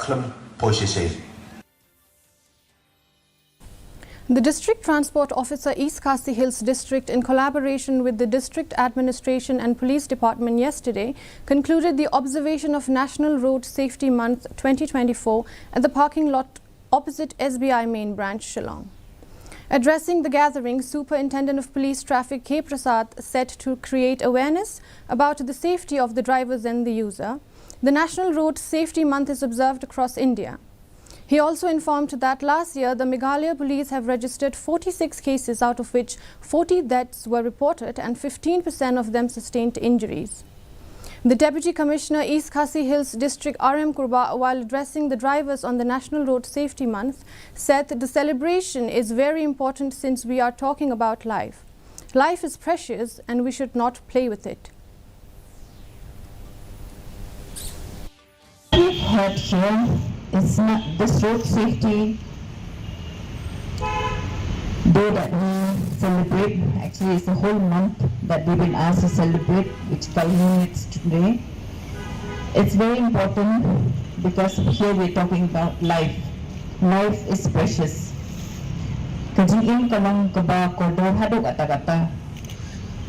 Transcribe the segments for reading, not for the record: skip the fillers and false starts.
Taklam Poshese. The District Transport Officer, East Khasi Hills District, in collaboration with the District Administration and Police Department yesterday, concluded the observation of National Road Safety Month 2024 at the parking lot opposite SBI Main Branch, Shillong. Addressing the gathering, Superintendent of Police Traffic K. Prasad said to create awareness about the safety of the drivers and the user. The National Road Safety Month is observed across India. He also informed that last year the Meghalaya police have registered 46 cases, out of which 40 deaths were reported and 15% of them sustained injuries. The Deputy Commissioner, East Khasi Hills District R.M. Kurba, while addressing the drivers on the National Road Safety Month, said the celebration is very important since we are talking about life. Life is precious and we should not play with it. We've had here is not this road safety day that we celebrate. Actually, it's a whole month that we've been asked to celebrate, which culminates today. It's very important because here we're talking about life. Life is precious. Kajiin ka lang kaba kodor hadog kata-kata,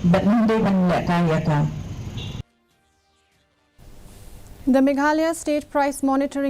but hindi man kaya ka. The Meghalaya State Price Monitoring